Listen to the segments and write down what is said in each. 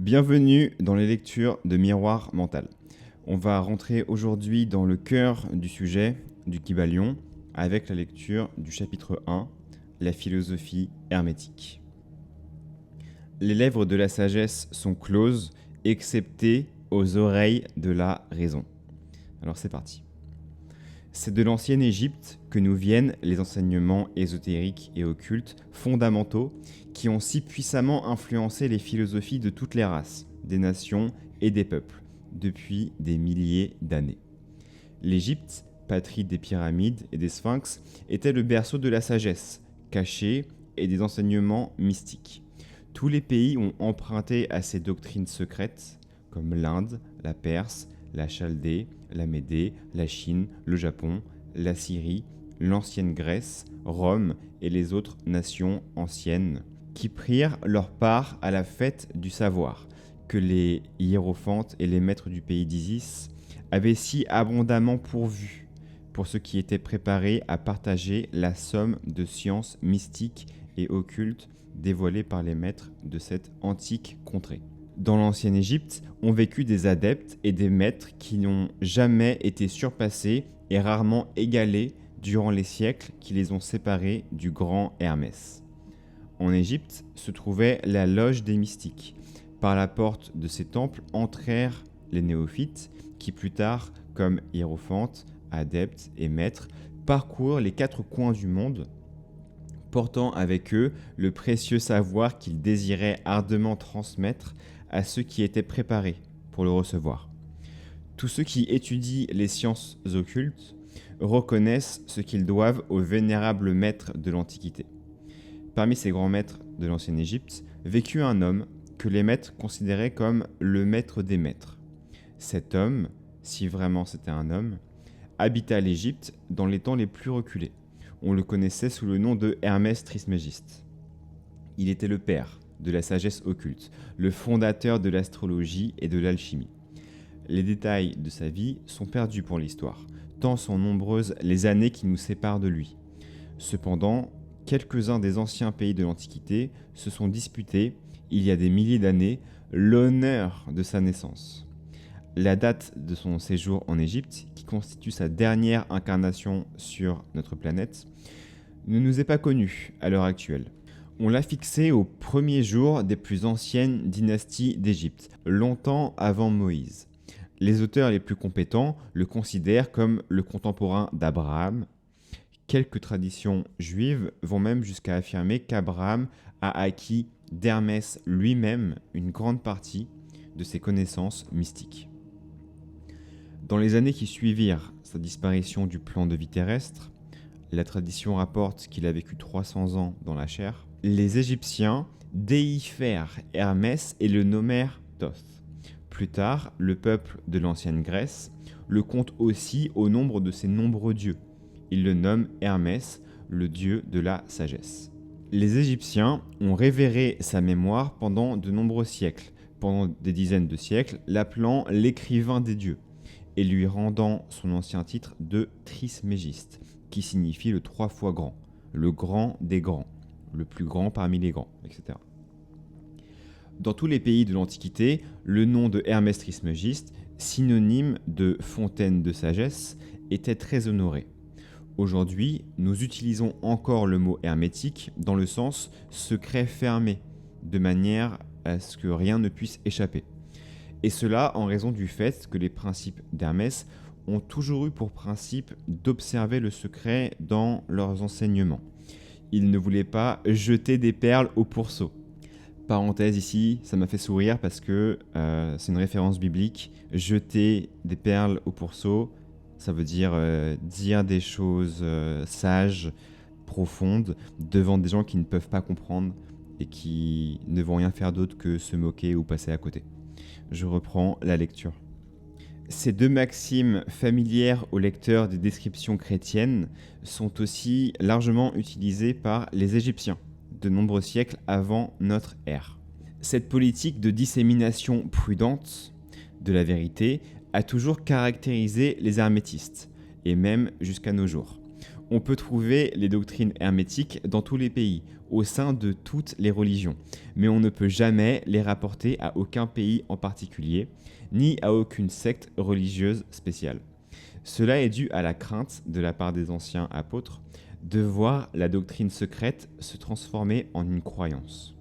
Bienvenue dans les lectures de Miroir Mental. On va rentrer aujourd'hui dans le cœur du sujet du Kybalion avec la lecture du chapitre 1, la philosophie hermétique. Les lèvres de la sagesse sont closes, excepté aux oreilles de la raison. Alors c'est parti. C'est de l'ancienne Égypte que nous viennent les enseignements ésotériques et occultes fondamentaux qui ont si puissamment influencé les philosophies de toutes les races, des nations et des peuples, depuis des milliers d'années. L'Égypte, patrie des pyramides et des sphinx, était le berceau de la sagesse, cachée, et des enseignements mystiques. Tous les pays ont emprunté à ces doctrines secrètes, comme l'Inde, la Perse, la Chaldée, la Médée, la Chine, le Japon, la Syrie, l'ancienne Grèce, Rome et les autres nations anciennes, qui prirent leur part à la fête du savoir, que les hiérophantes et les maîtres du pays d'Isis avaient si abondamment pourvu pour ceux qui étaient préparés à partager la somme de sciences mystiques et occultes dévoilées par les maîtres de cette antique contrée. Dans l'ancienne Égypte, ont vécu des adeptes et des maîtres qui n'ont jamais été surpassés et rarement égalés durant les siècles qui les ont séparés du grand Hermès. En Égypte se trouvait la loge des mystiques. Par la porte de ces temples entrèrent les néophytes qui plus tard, comme hiérophantes, adeptes et maîtres, parcourent les quatre coins du monde, portant avec eux le précieux savoir qu'ils désiraient ardemment transmettre à ceux qui étaient préparés pour le recevoir. Tous ceux qui étudient les sciences occultes reconnaissent ce qu'ils doivent aux vénérables maîtres de l'Antiquité. Parmi ces grands maîtres de l'ancienne Égypte, vécut un homme que les maîtres considéraient comme le maître des maîtres. Cet homme, si vraiment c'était un homme, habita l'Égypte dans les temps les plus reculés. On le connaissait sous le nom de Hermès Trismégiste. Il était le père de la sagesse occulte, le fondateur de l'astrologie et de l'alchimie. Les détails de sa vie sont perdus pour l'histoire, tant sont nombreuses les années qui nous séparent de lui. Cependant, quelques-uns des anciens pays de l'Antiquité se sont disputés, il y a des milliers d'années, l'honneur de sa naissance. La date de son séjour en Égypte, qui constitue sa dernière incarnation sur notre planète, ne nous est pas connue à l'heure actuelle. On l'a fixé au premier jour des plus anciennes dynasties d'Égypte, longtemps avant Moïse. Les auteurs les plus compétents le considèrent comme le contemporain d'Abraham. Quelques traditions juives vont même jusqu'à affirmer qu'Abraham a acquis d'Hermès lui-même une grande partie de ses connaissances mystiques. Dans les années qui suivirent sa disparition du plan de vie terrestre, la tradition rapporte qu'il a vécu 300 ans dans la chair, les Égyptiens déifièrent Hermès et le nommèrent Thoth. Plus tard, le peuple de l'ancienne Grèce le compte aussi au nombre de ses nombreux dieux. Il le nomme Hermès, le dieu de la sagesse. Les Égyptiens ont révéré sa mémoire pendant de nombreux siècles, pendant des dizaines de siècles, l'appelant l'écrivain des dieux, et lui rendant son ancien titre de Trismégiste, qui signifie le 3 fois grand, le grand des grands, le plus grand parmi les grands, etc. Dans tous les pays de l'Antiquité, le nom de Hermès Trismégiste, synonyme de fontaine de sagesse, était très honoré. Aujourd'hui, nous utilisons encore le mot hermétique dans le sens secret fermé, de manière à ce que rien ne puisse échapper. Et cela en raison du fait que les principes d'Hermès ont toujours eu pour principe d'observer le secret dans leurs enseignements. Ils ne voulaient pas jeter des perles au pourceau. Parenthèse ici, ça m'a fait sourire parce que c'est une référence biblique. Jeter des perles au pourceau, ça veut dire dire des choses sages, profondes, devant des gens qui ne peuvent pas comprendre et qui ne vont rien faire d'autre que se moquer ou passer à côté. Je reprends la lecture. Ces deux maximes familières aux lecteurs des descriptions chrétiennes sont aussi largement utilisées par les Égyptiens, de nombreux siècles avant notre ère. Cette politique de dissémination prudente de la vérité a toujours caractérisé les hermétistes, et même jusqu'à nos jours. On peut trouver les doctrines hermétiques dans tous les pays, au sein de toutes les religions, mais on ne peut jamais les rapporter à aucun pays en particulier, ni à aucune secte religieuse spéciale. Cela est dû à la crainte de la part des anciens apôtres de voir la doctrine secrète se transformer en une croyance.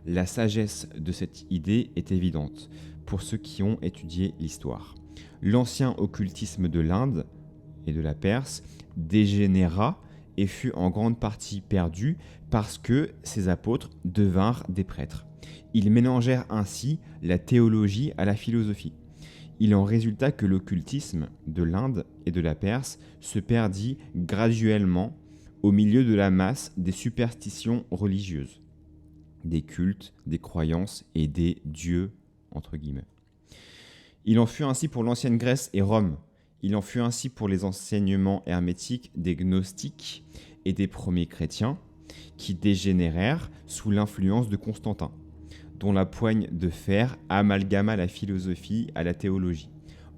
La sagesse de cette idée est évidente pour ceux qui ont étudié l'histoire. L'ancien occultisme de l'Inde et de la Perse dégénéra et fut en grande partie perdu parce que ces apôtres devinrent des prêtres. Ils mélangèrent ainsi la théologie à la philosophie. Il en résulta que l'occultisme de l'Inde et de la Perse se perdit graduellement au milieu de la masse des superstitions religieuses, des cultes, des croyances et des dieux, entre guillemets. Il en fut ainsi pour l'ancienne Grèce et Rome. Il en fut ainsi pour les enseignements hermétiques des gnostiques et des premiers chrétiens qui dégénérèrent sous l'influence de Constantin, dont la poigne de fer amalgama la philosophie à la théologie,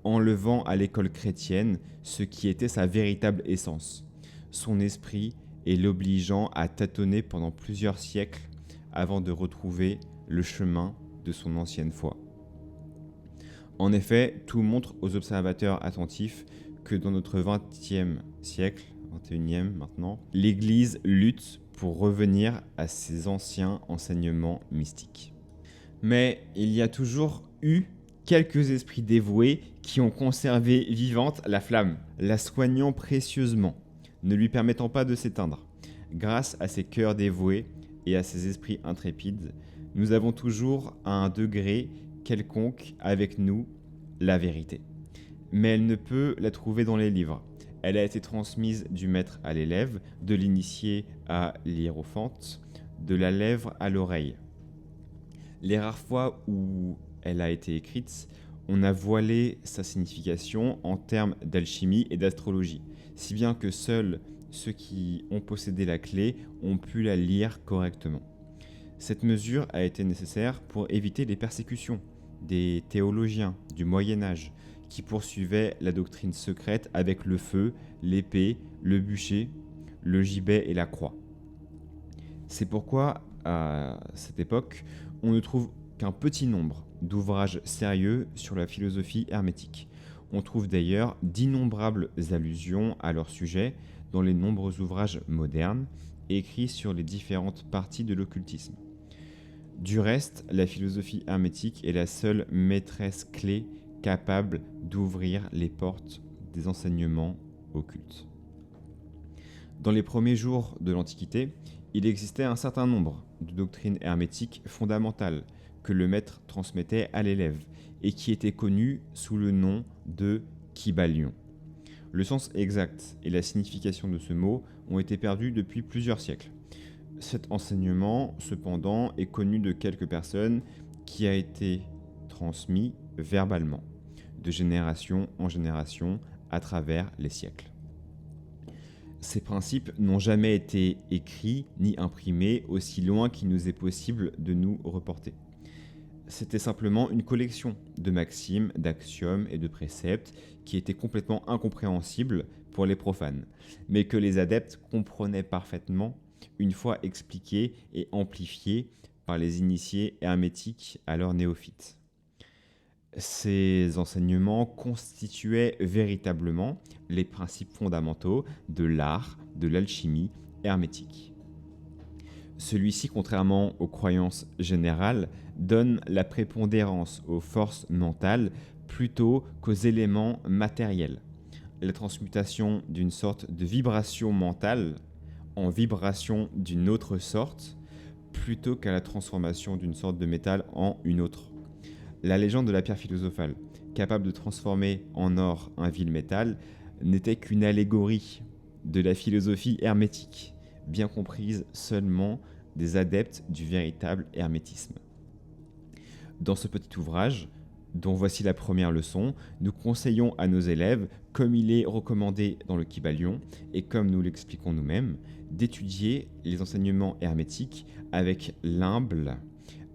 enlevant à l'école chrétienne ce qui était sa véritable essence, son esprit, et l'obligeant à tâtonner pendant plusieurs siècles avant de retrouver le chemin de son ancienne foi. En effet, tout montre aux observateurs attentifs que dans notre XXe siècle, 21e maintenant, l'Église lutte pour revenir à ses anciens enseignements mystiques. Mais il y a toujours eu quelques esprits dévoués qui ont conservé vivante la flamme, la soignant précieusement, ne lui permettant pas de s'éteindre. Grâce à ces cœurs dévoués et à ces esprits intrépides, nous avons toujours à un degré quelconque avec nous la vérité. Mais elle ne peut la trouver dans les livres. Elle a été transmise du maître à l'élève, de l'initié à l'hiérophante, de la lèvre à l'oreille. Les rares fois où elle a été écrite, on a voilé sa signification en termes d'alchimie et d'astrologie, si bien que seuls ceux qui ont possédé la clé ont pu la lire correctement. Cette mesure a été nécessaire pour éviter les persécutions des théologiens du Moyen-Âge qui poursuivaient la doctrine secrète avec le feu, l'épée, le bûcher, le gibet et la croix. C'est pourquoi, à cette époque, on ne trouve qu'un petit nombre d'ouvrages sérieux sur la philosophie hermétique. On trouve d'ailleurs d'innombrables allusions à leur sujet dans les nombreux ouvrages modernes écrits sur les différentes parties de l'occultisme. Du reste, la philosophie hermétique est la seule maîtresse clé capable d'ouvrir les portes des enseignements occultes. Dans les premiers jours de l'Antiquité, il existait un certain nombre de doctrines hermétiques fondamentales que le maître transmettait à l'élève et qui étaient connues sous le nom de kybalion. Le sens exact et la signification de ce mot ont été perdus depuis plusieurs siècles. Cet enseignement, cependant, est connu de quelques personnes qui a été transmis verbalement, de génération en génération, à travers les siècles. Ces principes n'ont jamais été écrits ni imprimés aussi loin qu'il nous est possible de nous reporter. C'était simplement une collection de maximes, d'axiomes et de préceptes qui étaient complètement incompréhensibles pour les profanes, mais que les adeptes comprenaient parfaitement une fois expliqués et amplifiés par les initiés hermétiques alors néophytes. Ces enseignements constituaient véritablement les principes fondamentaux de l'art de l'alchimie hermétique. Celui-ci, contrairement aux croyances générales, donne la prépondérance aux forces mentales plutôt qu'aux éléments matériels. La transmutation d'une sorte de vibration mentale en vibration d'une autre sorte, plutôt qu'à la transformation d'une sorte de métal en une autre. La légende de la pierre philosophale, capable de transformer en or un vil métal, n'était qu'une allégorie de la philosophie hermétique, bien comprise seulement des adeptes du véritable hermétisme. Dans ce petit ouvrage, dont voici la première leçon, nous conseillons à nos élèves, comme il est recommandé dans le Kybalion et comme nous l'expliquons nous-mêmes, d'étudier les enseignements hermétiques avec l'humble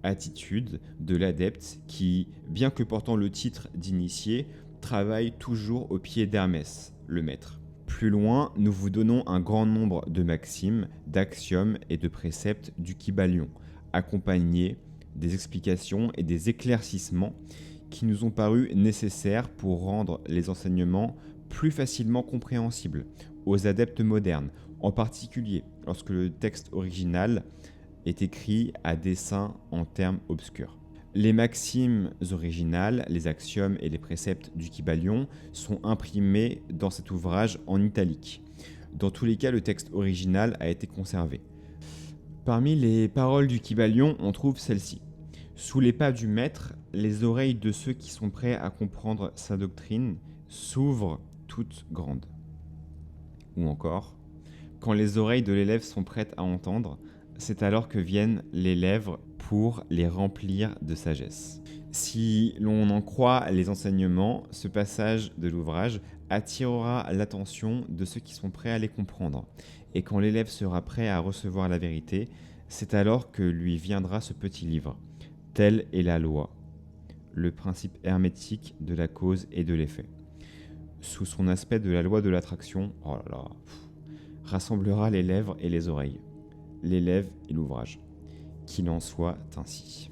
attitude de l'adepte qui, bien que portant le titre d'initié, travaille toujours au pied d'Hermès, le maître, Plus loin, nous vous donnons un grand nombre de maximes, d'axiomes et de préceptes du Kybalion, accompagnés des explications et des éclaircissements qui nous ont paru nécessaires pour rendre les enseignements plus facilement compréhensibles aux adeptes modernes, en particulier lorsque le texte original est écrit à dessein en termes obscurs. Les maximes originales, les axiomes et les préceptes du Kybalion sont imprimés dans cet ouvrage en italique. Dans tous les cas, le texte original a été conservé. Parmi les paroles du Kybalion, on trouve celle-ci. Sous les pas du maître, les oreilles de ceux qui sont prêts à comprendre sa doctrine s'ouvrent toutes grandes. Ou encore, quand les oreilles de l'élève sont prêtes à entendre, c'est alors que viennent les lèvres pour les remplir de sagesse. Si l'on en croit les enseignements, ce passage de l'ouvrage attirera l'attention de ceux qui sont prêts à les comprendre. Et quand l'élève sera prêt à recevoir la vérité, c'est alors que lui viendra ce petit livre. Telle est la loi, le principe hermétique de la cause et de l'effet. Sous son aspect de la loi de l'attraction, rassemblera les lèvres et les oreilles, l'élève et l'ouvrage. Qu'il en soit ainsi.